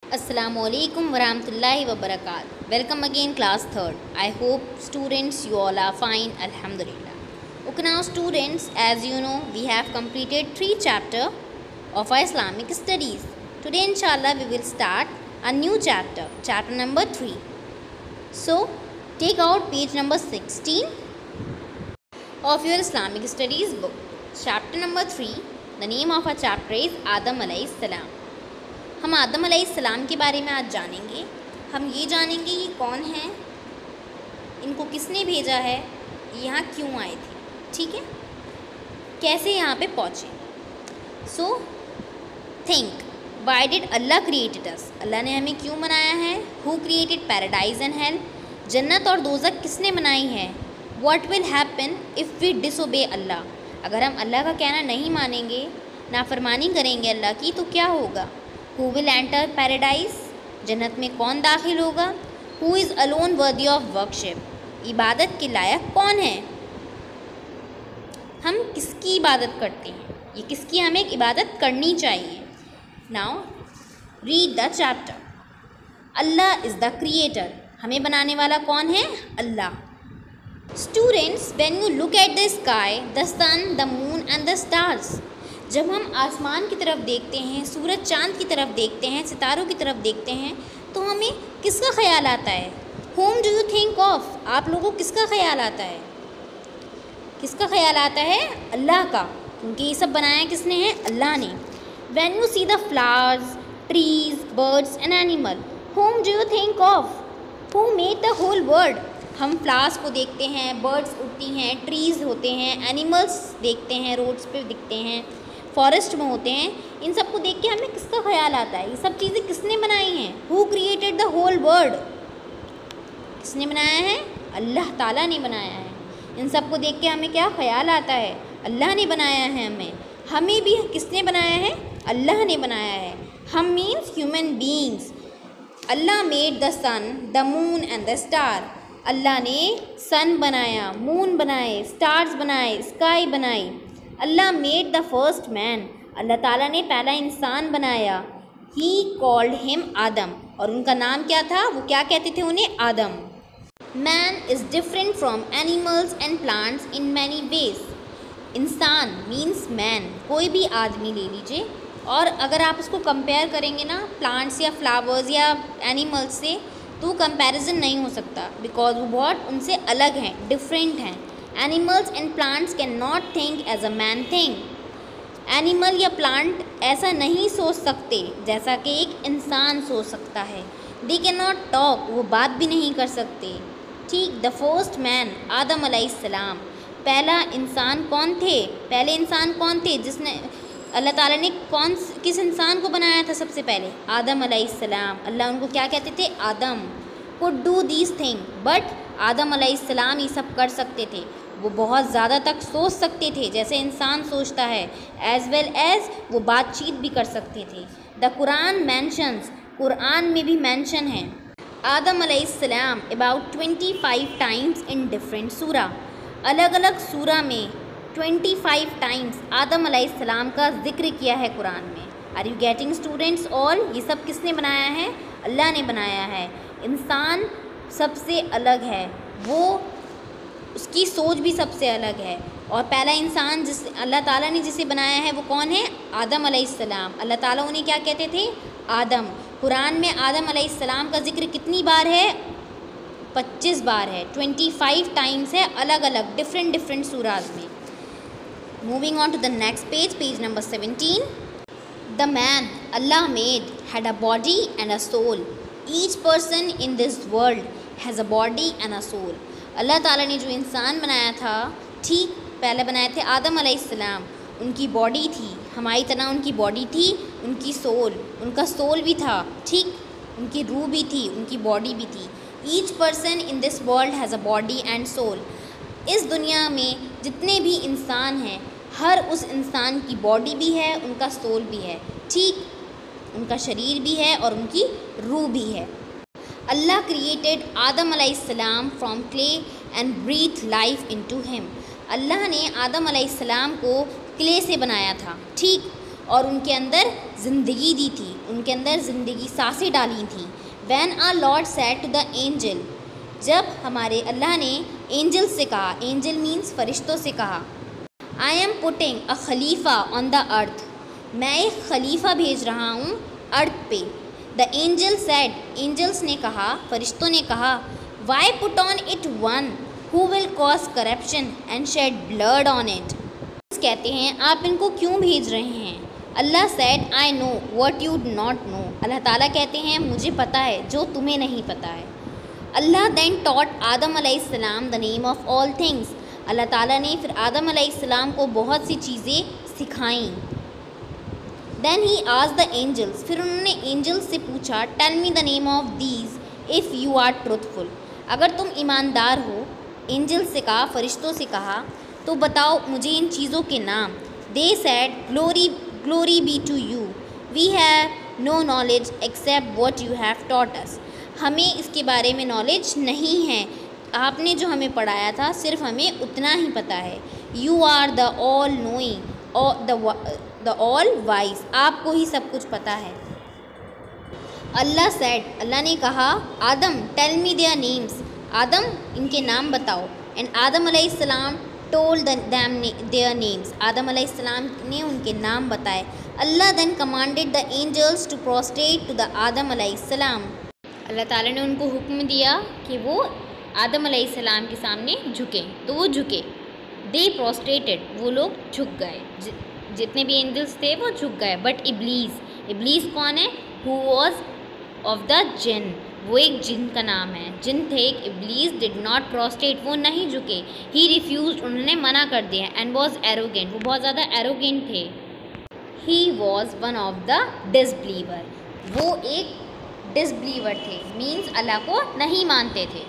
Assalamualaikum warahmatullahi wabarakatuh. Welcome again class 3rd. I hope students you all are fine. Alhamdulillah. Okay, now students, as you know, we have completed 3 chapters of our Islamic studies. Today inshallah we will start a new chapter, chapter number 3. So take out page number 16 of your Islamic studies book. Chapter number 3. The name of our chapter is Adam alayhi salam. हम आदम अलैहिस्सलाम के बारे में आज जानेंगे। हम ये जानेंगे ये कौन है, इनको किसने भेजा है, यहाँ क्यों आए थे, ठीक है, कैसे यहाँ पे पहुँचे। So think, why did Allah created us, Allah ने हमें क्यों बनाया है। Who created paradise and hell, जन्नत और दोज़ख किसने बनाई है। What will happen if we disobey Allah, अगर हम अल्लाह का कहना नहीं मानेंगे, नाफरमानी करेंगे अल्लाह की, तो क्या होगा। Who will enter paradise, जन्नत में कौन दाखिल होगा। Who is alone worthy of worship, इबादत के लायक कौन है। हम किसकी इबादत करते हैं, ये किसकी हमें इबादत करनी चाहिए। Now read the chapter. Allah is the creator, हमें बनाने वाला कौन है, अल्लाह। Students, when you look at the sky, the sun, the moon and the stars, जब हम आसमान की तरफ देखते हैं, सूरज चाँद की तरफ देखते हैं, सितारों की तरफ देखते हैं, तो हमें किसका ख्याल आता है। Whom do you think of, आप लोगों को किसका ख्याल आता है, किसका ख्याल आता है, अल्लाह का, क्योंकि ये सब बनाया किसने है, अल्लाह ने। When you see the flowers, trees, birds and animal, whom do you think of, who made the whole world, हम फ्लावर्स को देखते हैं, बर्ड्स उड़ती हैं, ट्रीज़ होते हैं, एनिमल्स देखते हैं, रोड्स पे दिखते हैं, फॉरेस्ट में होते हैं, इन सब को देख के हमें किसका ख्याल आता है, ये सब चीज़ें किसने बनाई हैं। Who created the whole world, किसने बनाया है, अल्लाह ताला ने बनाया है। इन सब को देख के हमें क्या ख्याल आता है, अल्लाह ने बनाया है हमें। हमें भी किसने बनाया है, अल्लाह ने बनाया है। हम means human beings. Allah made the sun, the moon and the star, Allah ने सन बनाया, मून बनाए, स्टार्स बनाए, स्काई बनाई। Allah made the first man, Allah ताला ने पहला इंसान बनाया। ही कॉल्ड हिम आदम, और उनका नाम क्या था, वो क्या कहते थे उन्हें, Adam. Man is different from animals and plants in many ways, इंसान मीन्स मैन, कोई भी आदमी ले लीजिए, और अगर आप उसको कंपेयर करेंगे ना प्लांट्स या फ्लावर्स या एनिमल्स से, तो कंपैरिजन नहीं हो सकता, बिकॉज वो बहुत उनसे अलग हैं, डिफरेंट हैं। Animals and plants can not think as a man think, animal या प्लांट ऐसा नहीं सोच सकते जैसा कि एक इंसान सोच सकता है। दे कैन नॉट टॉक, वो बात भी नहीं कर सकते, ठीक। द फर्स्ट मैन आदम अलैहिस्सलाम, पहला इंसान कौन थे, पहले इंसान कौन थे जिसने अल्लाह ताला ने किस इंसान को बनाया था सबसे पहले, आदम अलैहिस्सलाम। अल्लाह उनको क्या कहते थे, Adam. Could do these thing, but Adam अलैहिस्सलाम ये सब कर सकते थे, वो बहुत ज़्यादा तक सोच सकते थे जैसे इंसान सोचता है, एज वेल एज वो बातचीत भी कर सकते थे। द कुरान मैंशंस, कुरान में भी मैंशन है आदम अलैहिस्सलाम अबाउट 25 टाइम्स इन डिफरेंट सूरा, अलग अलग सूरा में 25 टाइम्स आदम अलैहिस्सलाम का जिक्र किया है कुरान में। Are you getting students all, ये सब किसने बनाया है, अल्लाह ने बनाया है। इंसान सबसे अलग है, वो उसकी सोच भी सबसे अलग है, और पहला इंसान जिस अल्लाह ताला ने जिसे बनाया है वो कौन है, आदम अलैहिस्सलाम। अल्लाह ताला उन्हें क्या कहते थे, आदम। कुरान में आदम अलैहिस्सलाम का जिक्र कितनी बार है, 25 बार है, 25 टाइम्स है, अलग अलग डिफरेंट सूराज में। Moving on to the next page, page number 17. The man Allah made had a body and a soul. Each person in this world has a body and a soul. अल्लाह ताला ने जो इंसान बनाया था, ठीक, पहले बनाए थे आदम अलैहिस्सलाम, उनकी बॉडी थी, हमारी तरह उनकी बॉडी थी, उनकी सोल, उनका सोल भी था, ठीक, उनकी रूह भी थी, उनकी बॉडी भी थी। Each person in this world has a body and soul. इस दुनिया में जितने भी इंसान हैं, हर उस इंसान की बॉडी भी है, उनका सोल भी है, ठीक, उनका शरीर भी है और उनकी रूह भी है। अल्लाह क्रिएटेड आदम अलैहिस्सलाम from clay and breath life into him, Allah ने आदम अलैहिस्सलाम को क्ले से बनाया था, ठीक, और उनके अंदर ज़िंदगी दी थी, उनके अंदर ज़िंदगी सांसें डाली थी। When our Lord said to the angel, जब हमारे अल्लाह ने एंजल से कहा, एंजल मीन्स फरिश्तों से कहा, I am putting a Khalifa on the earth, मैं एक खलीफा भेज रहा हूँ अर्थ पे। The angel said, एंजल्स ने कहा, फरिश्तों ने कहा, Why put on it one who will cause corruption and shed blood on it? कहते हैं आप इनको क्यों भेज रहे हैं? अल्लाह said, I know what you do not know. अल्लाह ताला कहते हैं मुझे पता है जो तुम्हें नहीं पता है। अल्लाह then taught आदम अलैहिस्सलाम the name of all things. अल्लाह ताला ने फिर आदम अलैहिस्सलाम को बहुत सी चीज़ें सिखाईं। Then he asked the angels, फिर उन्होंने एंजल्स से पूछा, Tell me the name of these if you are truthful. अगर तुम ईमानदार हो, एंजल से कहा, फरिश्तों से कहा, तो बताओ मुझे इन चीज़ों के नाम। They said, Glory be to you. We have no knowledge except what you have taught us. हमें इसके बारे में नॉलेज नहीं है, आपने जो हमें पढ़ाया था सिर्फ हमें उतना ही पता है। You are the all knowing or the all wise. आपको ही सब कुछ पता है। अल्लाह said, अल्लाह ने कहा, आदम tell me their names. आदम इनके नाम बताओ। And आदम अलैहिस्सलाम told them their names. आदम अलैहिस्सलाम ने उनके नाम बताए। अल्लाह then commanded the angels to prostrate to the आदम अलैहिस्सलाम. अल्लाह ताला ने उनको हुक्म दिया कि वो आदम अलैहिस्सलाम के सामने झुकें, तो वो झुके। They prostrated, वो लोग झुक गए, जितने भी एंजल्स थे वो झुक गए। बट इब्लीस कौन है? Who was of the jinn, वो एक जिन का नाम है, जिन थे एक इब्लीस, डिड नॉट प्रोस्टेट, वो नहीं झुके। ही रिफ्यूज, उन्होंने मना कर दिया। एंड वॉज एरोगेंट, वो बहुत ज़्यादा एरोगेंट थे। He was one of the disbeliever, वो एक डिसबिलीवर थे, मीन्स अल्लाह को नहीं मानते थे।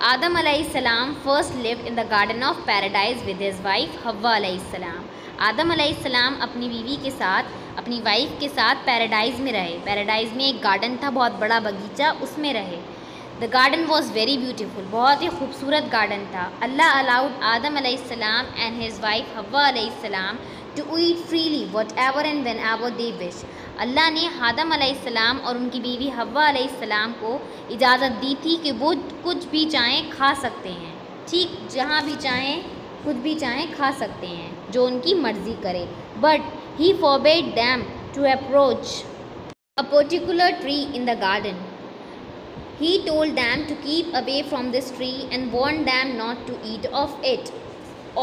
आदम अलैहिस्सलाम first lived in the garden of paradise with his wife Hawwa अलैहिस्सलाम। आदम अलैहिस्सलाम अपनी बीवी के साथ, अपनी वाइफ के साथ पैराडाइज़ में रहे। पैराडाइज़ में एक गार्डन था, बहुत बड़ा बगीचा, उसमें रहे। The garden was very beautiful, बहुत ही खूबसूरत गार्डन था। अल्लाह अलाउड आदम अलैहिस्सलाम एंड हिज वाइफ हव्वा अलैहिस्सलाम to eat freely whatever and whenever they wish. Allah ने आदम अलैहिस्सलाम और उनकी बीवी हव्वा अलैहिस्सलाम को इजाज़त दी थी कि वो कुछ भी चाहें खा सकते हैं, ठीक जहाँ भी चाहें कुछ भी चाहें खा सकते हैं, जो उनकी मर्ज़ी करे। But he forbade them to approach a particular tree in the garden. He told them to keep away from this tree and warned them not to eat of it,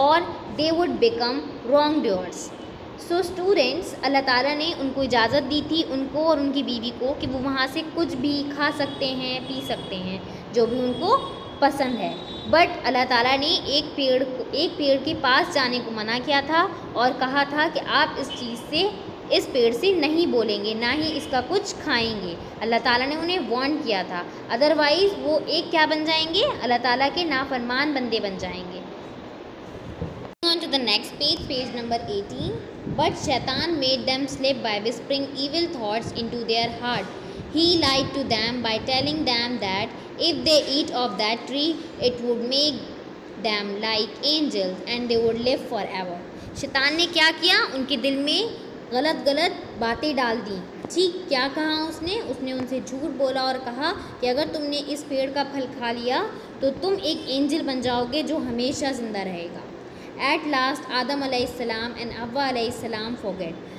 or they would become wrongdoers. So students, अल्लाह ताला ने उनको इजाज़त दी थी, उनको और उनकी बीवी को, कि वो वहाँ से कुछ भी खा सकते हैं, पी सकते हैं, जो भी उनको पसंद है। बट अल्लाह ताला ने एक पेड़ के पास जाने को मना किया था और कहा था कि आप इस पेड़ से नहीं बोलेंगे, ना ही इसका कुछ खाएंगे। अल्लाह ताला ने उन्हें वार्न किया था, अदरवाइज़ वो एक क्या बन जाएंगे? अल्लाह ताला के नाफरमान बंदे बन जाएंगे। On to the next page, page number 18. But Shaitan made them slip by whispering evil thoughts into their heart. He lied to them by telling them that if they eat of that tree, it would make them like angels and they would live forever. शैतान ने क्या किया? उनके दिल में गलत बातें डाल दी। ठीक क्या कहा उसने उनसे झूठ बोला और कहा कि अगर तुमने इस पेड़ का फल खा लिया तो तुम एक एंजल बन जाओगे जो हमेशा ज़िंदा रहेगा। एट लास्ट आदम अलैहिस्सलाम एंड हव्वा अलैहिस्सलाम फॉरगेट।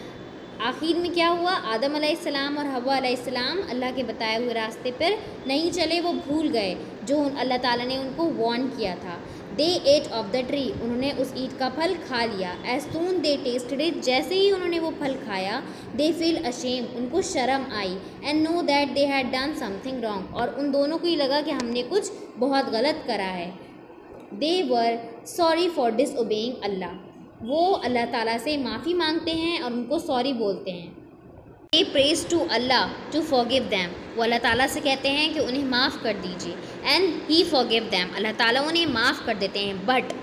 आखिर में क्या हुआ? आदम अलैहिस्सलाम और हव्वा अलैहिस्सलाम अल्लाह के बताए हुए रास्ते पर नहीं चले, वो भूल गए जो अल्लाह ताला ने उनको वार्न किया था। They ate of the tree, उन्होंने उस ईट का फल खा लिया। As soon they tasted it, जैसे ही उन्होंने वो फल खाया, दे फील अशेम, उनको शर्म आई। And know that they had done something wrong, और उन दोनों को ही लगा कि हमने कुछ बहुत गलत करा है। दे वर सॉरी फॉर डिसओबेइंग अल्लाह, वो अल्लाह ताला से माफ़ी मांगते हैं और उनको सॉरी बोलते हैं। They prays to Allah to forgive them, वो अल्लाह ताला से कहते हैं कि उन्हें माफ़ कर दीजिए। एंड ही फॉरगिव दैम, अल्लाह ताला उन्हें माफ़ कर देते हैं। बट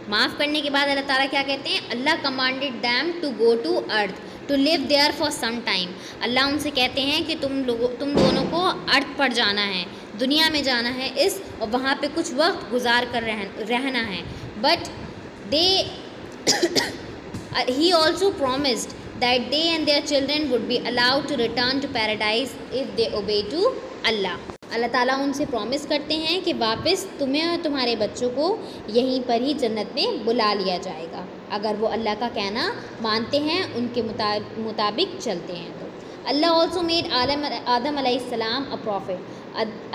माफ़ करने के बाद अल्लाह ताला क्या कहते हैं? Allah commanded them to go to earth to live there for some time. Allah उनसे कहते हैं कि तुम दोनों को अर्थ पर जाना है, दुनिया में जाना है और वहाँ पे कुछ वक्त गुजार कर रहना है। But they he also promised that they and their children would be allowed to return to paradise if they obey to Allah. अल्लाह ताला उनसे प्रॉमिस करते हैं कि वापस तुम्हें और तुम्हारे बच्चों को यहीं पर ही जन्नत में बुला लिया जाएगा अगर वो अल्लाह का कहना मानते हैं, उनके मुताबिक चलते हैं। तो अल्लाह ऑल्सो मेड आदम अलैहिस्सलाम अ प्रॉफिट।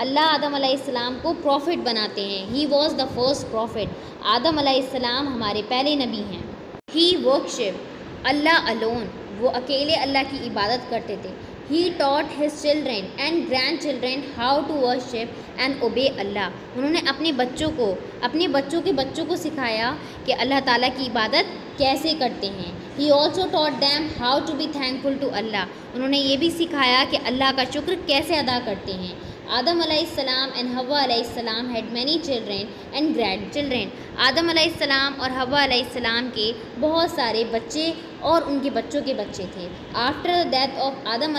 अल्लाह आदम अलैहिस्सलाम को प्रॉफिट बनाते हैं। He was the first prophet. Adam अलैहिस्सलाम हमारे पहले नबी हैं। He worship Allah alone. वो अकेले अल्लाह की इबादत करते थे। He taught his children and grandchildren how to worship and obey Allah. उन्होंने अपने बच्चों के बच्चों को सिखाया कि अल्लाह ताला की इबादत कैसे करते हैं। He also taught them how to be thankful to Allah. उन्होंने ये भी सिखाया कि अल्लाह का शुक्र कैसे अदा करते हैं। आदम अलैहिस्सलाम एंड हव्वा अलैहिस्सलाम had many children and grandchildren. Adam अलैहिस्सलाम और हव्वा अलैहिस्सलाम के बहुत सारे बच्चे और उनके बच्चों के बच्चे थे। After the death of Adam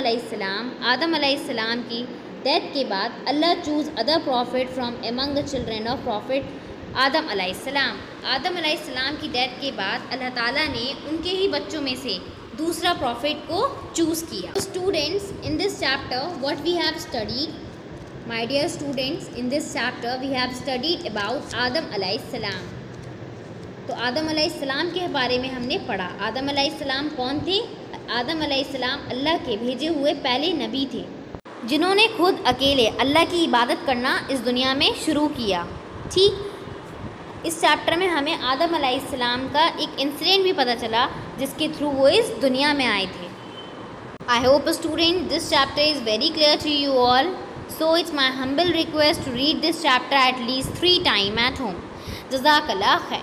अलैहिस्सलाम की डेथ के बाद Allah choose other prophet from among the children of prophet Adam अलैहिस्सलाम। आदम अलैहिस्सलाम की डेथ के बाद अल्लाह ताला ने उनके ही बच्चों में से दूसरा प्रॉफिट को चूज़ किया। Students, in this chapter what we have studied, my dear students, in this chapter we have studied about आदम अलैहिस्सलाम। तो आदम अलैहिस्सलाम के बारे में हमने पढ़ा। आदम अलैहिस्सलाम कौन थे? आदम अलैहिस्सलाम अल्लाह के भेजे हुए पहले नबी थे जिन्होंने खुद अकेले अल्लाह की इबादत करना इस दुनिया में शुरू किया। ठीक, इस चैप्टर में हमें आदम अलैहिस्सलाम का एक इंसिडेंट भी पता चला जिसके थ्रू वो इस दुनिया में आए थे। I hope students this chapter is very clear to you all. So it's my humble request to read this chapter at least 3 times at home. Jazakallah khair.